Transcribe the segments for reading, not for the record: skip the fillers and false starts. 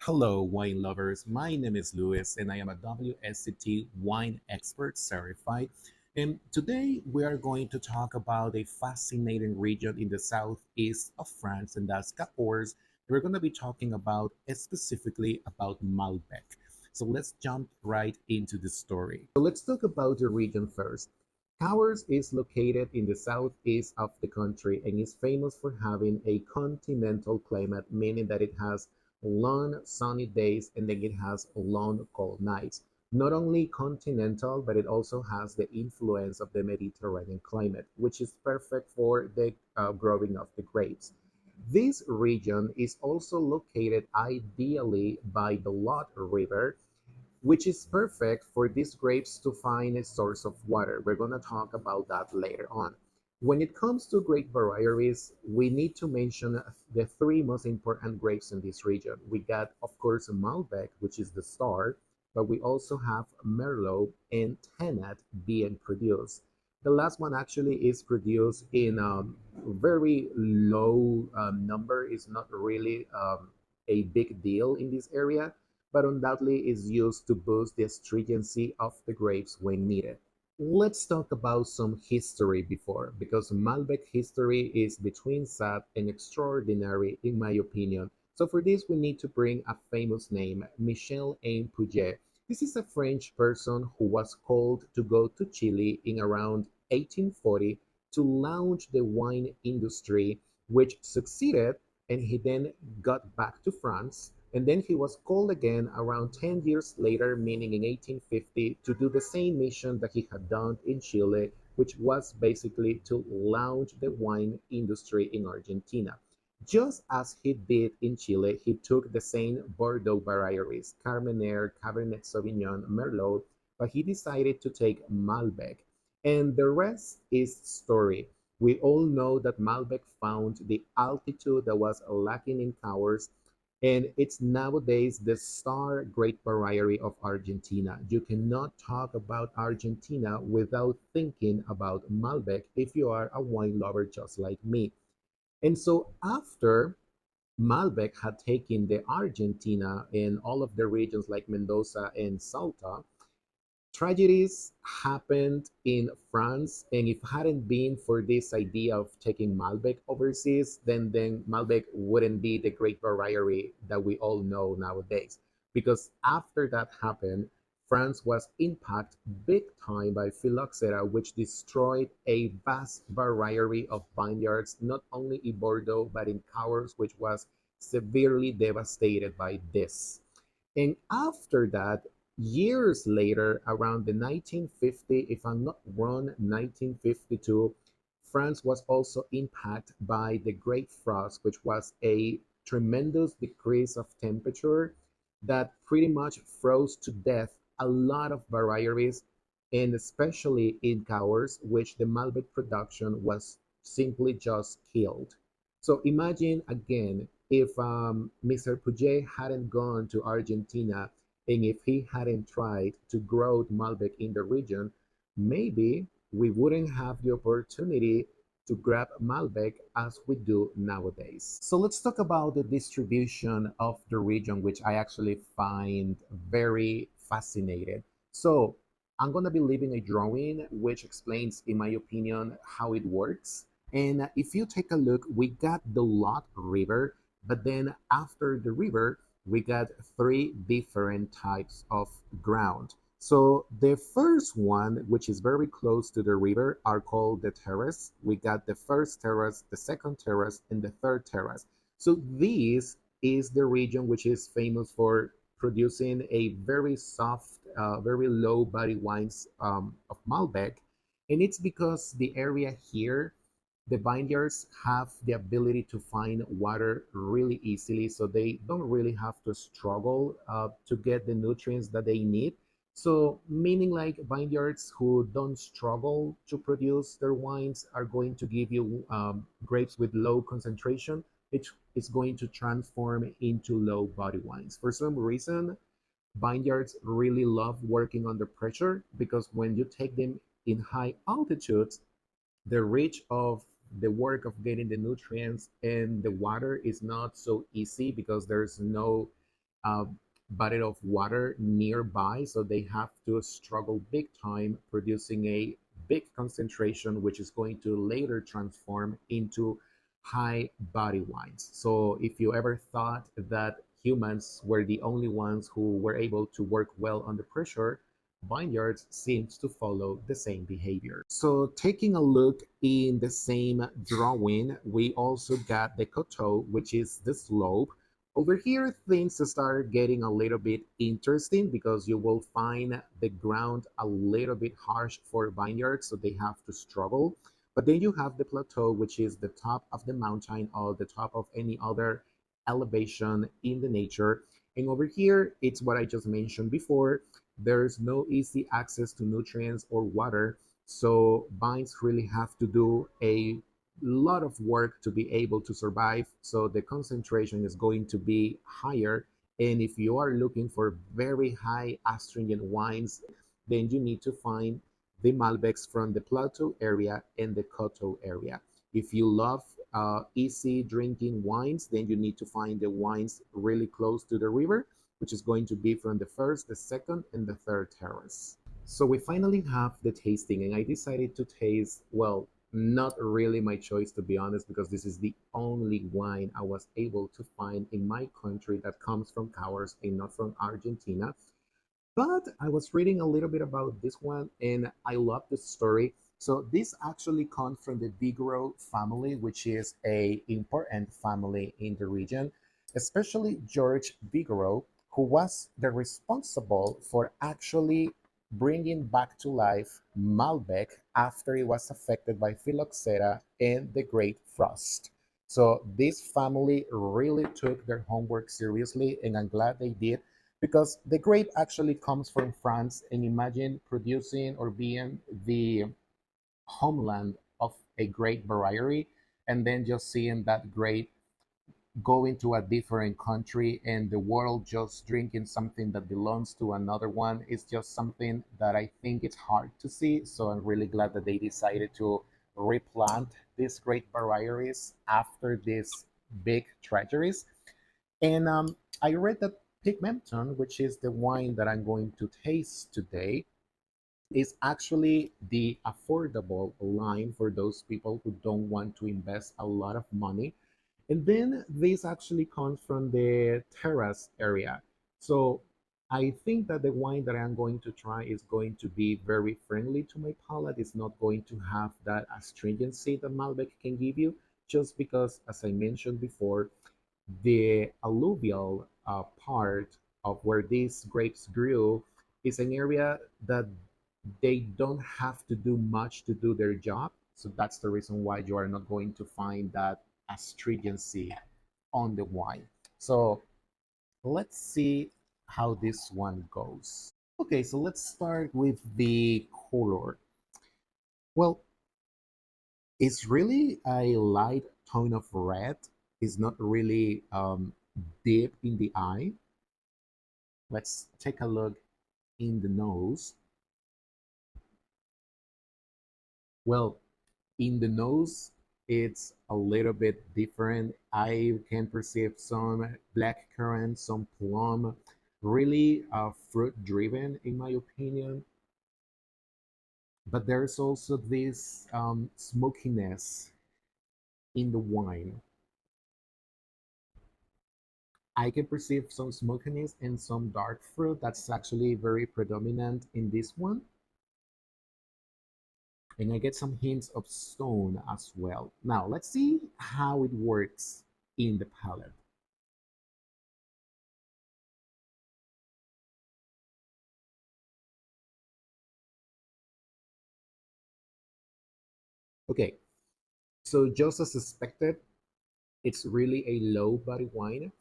Hello, wine lovers. My name is Luis, and I am a WSCT wine expert certified. And today we are going to talk about a fascinating region in the southeast of France, and that's Cahors. We're going to be talking about specifically about Malbec. So let's jump right into the story. So let's talk about the region first. Cahors is located in the southeast of the country and is famous for having a continental climate, meaning that it has long sunny days and then it has long cold nights. Not only continental, but it also has the influence of the Mediterranean climate, which is perfect for the growing of the grapes. This region is also located ideally by the Lot River, which is perfect for these grapes to find a source of water. We're going to talk about that later on. When it comes to grape varieties, we need to mention the three most important grapes in this region. We got, of course, Malbec, which is the star, but we also have Merlot and Tannat being produced. The last one actually is produced in a very low number. It's not really a big deal in this area, but undoubtedly is used to boost the astringency of the grapes when needed. Let's talk about some history before, because Malbec history is between sad and extraordinary, in my opinion. So for this, we need to bring a famous name, Michel M. Puget. This is a French person who was called to go to Chile in around 1840 to launch the wine industry, which succeeded, and he then got back to France, and then he was called again around 10 years later, meaning in 1850, to do the same mission that he had done in Chile, which was basically to launch the wine industry in Argentina. Just as he did in Chile, he took the same Bordeaux varieties, Carmenere, Cabernet Sauvignon, Merlot, but he decided to take Malbec. And the rest is story. We all know that Malbec found the altitude that was lacking in Cahors, and it's nowadays the star grape variety of Argentina. You cannot talk about Argentina without thinking about Malbec if you are a wine lover just like me. And so after Malbec had taken the Argentina and all of the regions like Mendoza and Salta, tragedies happened in France, and if it hadn't been for this idea of taking Malbec overseas, then Malbec wouldn't be the great variety that we all know nowadays. Because after that happened, France was impacted big time by Phylloxera, which destroyed a vast variety of vineyards, not only in Bordeaux but in Cahors, which was severely devastated by this. And after that, years later, around the 1950, if I'm not wrong, 1952, France was also impacted by the Great Frost, which was a tremendous decrease of temperature that pretty much froze to death a lot of varieties, and especially in Cahors, which the Malbec production was simply just killed. So imagine again if Mr. Puget hadn't gone to Argentina and if he hadn't tried to grow Malbec in the region, maybe we wouldn't have the opportunity to grab Malbec as we do nowadays. So let's talk about the distribution of the region, which I actually find very fascinating. So I'm going to be leaving a drawing which explains, in my opinion, how it works. And if you take a look, we got the Lot River, but then after the river, we got three different types of ground. So the first one, which is very close to the river, are called the terrace. We got the first terrace, the second terrace, and the third terrace. So this is the region which is famous for producing a very soft, very low body wines of Malbec. And it's because the area here, the vineyards have the ability to find water really easily, so they don't really have to struggle to get the nutrients that they need. So, meaning like vineyards who don't struggle to produce their wines are going to give you grapes with low concentration, which is going to transform into low body wines. For some reason, vineyards really love working under pressure because when you take them in high altitudes, the reach of the work of getting the nutrients and the water is not so easy because there's no uh, body of water nearby, so they have to struggle big time producing a big concentration, which is going to later transform into high body wines. So if you ever thought that humans were the only ones who were able to work well under pressure, vineyards seems to follow the same behavior. So taking a look in the same drawing, we also got the coteau, which is the slope. Over here, things start getting a little bit interesting because you will find the ground a little bit harsh for vineyards, so they have to struggle. But then you have the plateau, which is the top of the mountain or the top of any other elevation in the nature. And over here, it's what I just mentioned before. There's no easy access to nutrients or water, so vines really have to do a lot of work to be able to survive. So the concentration is going to be higher. And if you are looking for very high astringent wines, then you need to find the Malbecs from the plateau area and the coteau area. If you love easy drinking wines, then you need to find the wines really close to the river, which is going to be from the first, the second, and the third terrace. So we finally have the tasting, and I decided to taste, well, not really my choice to be honest, because this is the only wine I was able to find in my country that comes from Cahors and not from Argentina. But I was reading a little bit about this one and I love the story. So this actually comes from the Vigoro family, which is a important family in the region, especially George Vigoro, who was the responsible for actually bringing back to life Malbec after it was affected by Phylloxera and the Great Frost. So this family really took their homework seriously, and I'm glad they did because the grape actually comes from France. And imagine producing or being the homeland of a grape variety and then just seeing that grape go into a different country and the world just drinking something that belongs to another one is just something that I think it's hard to see. So I'm really glad that they decided to replant these great varieties after these big tragedies. And I read that Pigmenton, which is the wine that I'm going to taste today, is actually the affordable line for those people who don't want to invest a lot of money. And then this actually comes from the terrace area. So I think that the wine that I'm going to try is going to be very friendly to my palate. It's not going to have that astringency that Malbec can give you, just because, as I mentioned before, the alluvial part of where these grapes grew is an area that they don't have to do much to do their job. So that's the reason why you are not going to find that astringency on the wine. So let's see how this one goes. Okay, so let's start with the color. Well, it's really a light tone of red. It's not really deep in the eye. Let's take a look in the nose. Well, in the nose, it's a little bit different. I can perceive some black currant, some plum, really fruit driven in my opinion. But there's also this smokiness in the wine. I can perceive some smokiness and some dark fruit that's actually very predominant in this one. And I get some hints of stone as well. Now, let's see how it works in the palate. Okay, so just as expected, it's really a low body wine.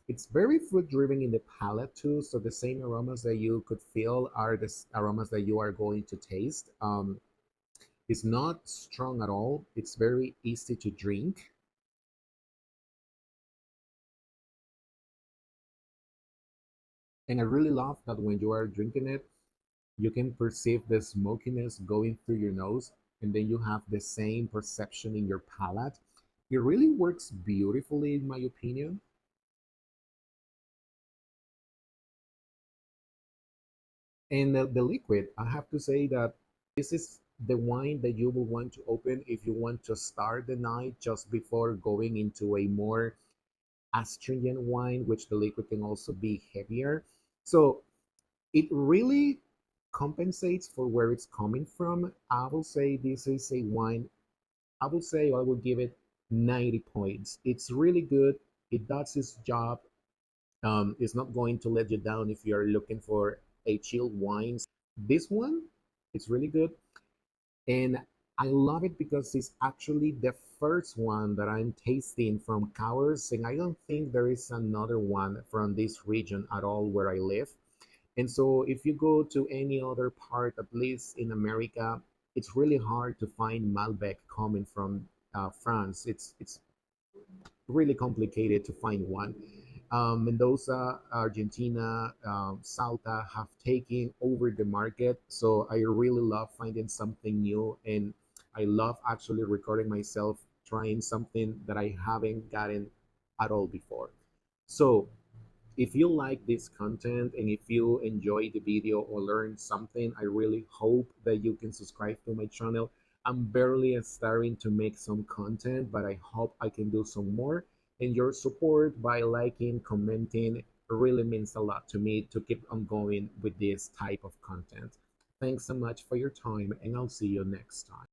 It's very fruit driven in the palate too. So the same aromas that you could feel are the aromas that you are going to taste. It's not strong at all. It's very easy to drink. And I really love that when you are drinking it, you can perceive the smokiness going through your nose, and then you have the same perception in your palate. It really works beautifully, in my opinion. And the liquid, I have to say that this is the wine that you will want to open if you want to start the night just before going into a more astringent wine, which the liquid can also be heavier. So it really compensates for where it's coming from. I will say this is a wine, I will say I will give it 90 points. It's really good. It does its job. It's not going to let you down if you're looking for a chilled wine. This one, it's really good. And I love it because it's actually the first one that I'm tasting from Cahors, and I don't think there is another one from this region at all where I live. And so if you go to any other part, at least in America, it's really hard to find Malbec coming from France. It's really complicated to find one. Mendoza, Argentina, Salta have taken over the market. So I really love finding something new, and I love actually recording myself trying something that I haven't gotten at all before. So if you like this content and if you enjoy the video or learn something, I really hope that you can subscribe to my channel. I'm barely starting to make some content, but I hope I can do some more. And your support by liking, commenting really means a lot to me to keep on going with this type of content. Thanks so much for your time, and I'll see you next time.